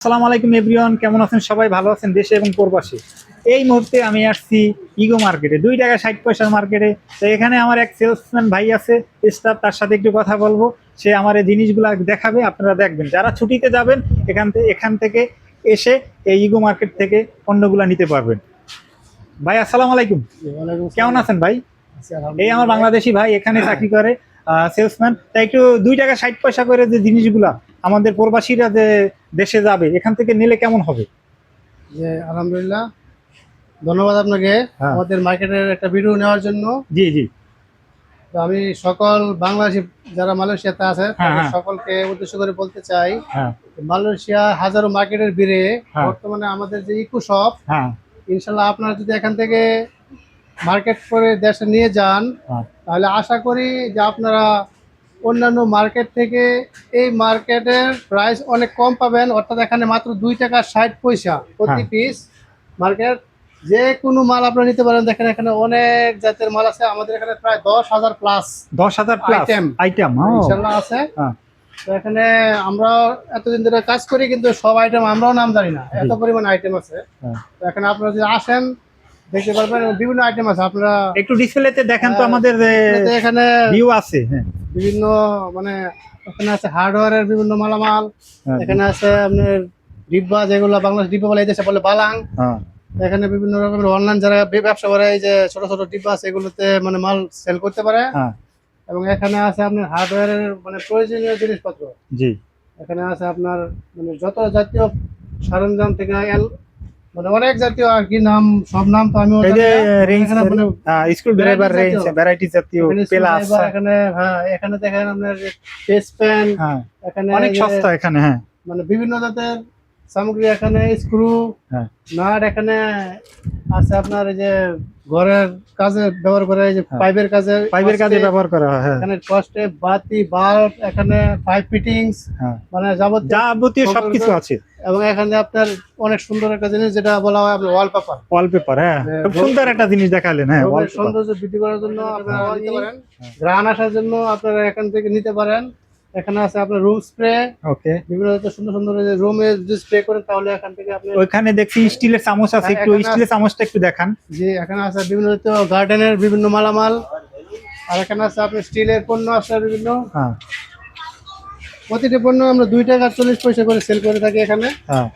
আসসালামু আলাইকুম এভরিওয়ান, কেমন আছেন সবাই? ভালো আছেন দেশে এবং প্রবাসী। এই মুহূর্তে আমি আসছি ইগো মার্কেটে, 2 টাকা 60 পয়সার মার্কেটে। তো এখানে আমার এক সেলসম্যান ভাই আছে, স্টাফ, তার সাথে একটু কথা বলবো। সে আমার এই জিনিসগুলো দেখাবে, আপনারা দেখবেন। যারা ছুটিতে যাবেন এখান থেকে এসে এই ইগো মার্কেট থেকে পণ্যগুলো নিতে পারবেন। ভাই আসসালামু আলাইকুম, কেমন আছেন ভাই? এই আমার বাংলাদেশি ভাই এখানে চাকরি করে, সেলসম্যান। তাই একটু 2 টাকা 60 পয়সা করে যে জিনিসগুলা আমাদের প্রবাসীরা যে দেশে যাবে, এখান থেকে নিলে কেমন হবে? আলহামদুলিল্লাহ, ধন্যবাদ আপনাকে হ্যাঁ। আমাদের মার্কেটের একটা ভিডিও নেওয়ার জন্য। জি জি। তো আমি সকল বাংলাদেশি যারা মালয়েশিয়াতে আছে হ্যাঁ, তাদের হ্যাঁ। সকলকে উদ্দেশ্য করে বলতে চাই, হ্যাঁ মালয়েশিয়া হাজারো মার্কেটের ভিড়ে হ্যাঁ। বর্তমানে আমাদের যে ইকো শপ, হ্যাঁ ইনশাল্লাহ আপনারা যদি এখান থেকে মার্কেট করে দেশে নিয়ে যান, হ্যাঁ। তাহলে আশা করি যে আপনারা অন্যান্য মার্কেট থেকে এই মার্কেটের প্রাইস অনেক কম পাবেন। অর্থাৎ এখানে মাত্র 2 টাকা 60 পয়সা প্রতি হ্যাঁ। Piece market. যে কোনো মাল আপনারা নিতে পারেন। দেখেন এখানে অনেক জাতের মাল আছে, আমাদের এখানে প্রায় 10,000 প্লাস 10,000 প্লাস আইটেম আইটেম ইনশাল্লাহ আছে। হ্যাঁ। তো এখানে আমরা এতদিন ধরে কাজ করি, কিন্তু সব আইটেম আমরাও নাম জানি না, এত পরিমাণ আইটেম আছে। হ্যাঁ। তো এখানে আপনারা যদি আসেন দেখতে পারবেন, এবং বিভিন্ন আইটেম আছে। আপনারা একটু ডিসপ্লেতে দেখেন তো আমাদের এখানে ভিউ আছে। হ্যাঁ বিভিন্ন মানে এখানে আছে হার্ডওয়্যারের বিভিন্ন মালামাল। হ্যাঁ। এখানে আছে আপনার ডিব্বা, যেগুলো বাংলাদেশ ডিব্বা বলে, এই দেশে বলে বালাং। হ্যাঁ। এখানে বিভিন্ন রকমের অনলাইন যারা ব্যবসা করে, এই যে ছোট ছোট ডিব্বা আছে, এগুলোতে মানে মাল সেল করতে পারে। হ্যাঁ। এবং এখানে আছে আপনার হার্ডওয়্যারের মানে প্রয়োজনীয় জিনিসপত্র। জি। এখানে আছে আপনার মানে যত জাতীয় সরঞ্জাম থেকে মানে অনেক জাতীয় আর কি নাম, সব নাম তো আমি এই যে range, screw driver range, variety জাতীয় প্লাস। এখানে, হ্যাঁ এখানে দেখেন আপনার পেস প্যান। হ্যাঁ এখানে অনেক সস্তা এখানে। হ্যাঁ মানে বিভিন্ন জাতের সামগ্রী, এখানে স্ক্রু, হ্যাঁ। নাট। এখানে আছে আপনার এই যে ঘরের কাজে ব্যবহার করে, এই যে পাইপের কাজে ব্যবহার করা হয়। হ্যাঁ। এখানে কস্টে বাতি, বাল্ব, এখানে পাইপ ফিটিংস, হ্যাঁ মানে যাবতীয় সবকিছু আছে। এবং এখানে আপনার অনেক সুন্দর একটা জিনিস যেটা বলা হয় আপনার ওয়ালপেপার। ওয়ালপেপার, হ্যাঁ খুব সুন্দর একটা জিনিস দেখালেন। হ্যাঁ সৌন্দর্য বৃদ্ধি করার জন্য আপনারা নিতে পারেন, গ্রান আসার জন্য আপনারা এখান থেকে নিতে পারেন। এখানে আছে আপনার রুম স্প্রে। ওকে। বিভিন্ন সুন্দর সুন্দর রুমে যদি স্প্রে করেন, তাহলে এখান থেকে আপনি। ওইখানে দেখছি স্টিলের চামচ আছে, একটু স্টিলের চামচটা একটু দেখান। জি, এখানে আছে বিভিন্ন জাতীয় গার্ডেনের বিভিন্ন মালামাল। আর এখানে আছে আপনার স্টিলের পণ্য আছে বিভিন্ন। হ্যাঁ। প্রতিটি পণ্য আমরা 2 টাকা 40 পয়সা করে সেল করে থাকি এখানে। হ্যাঁ।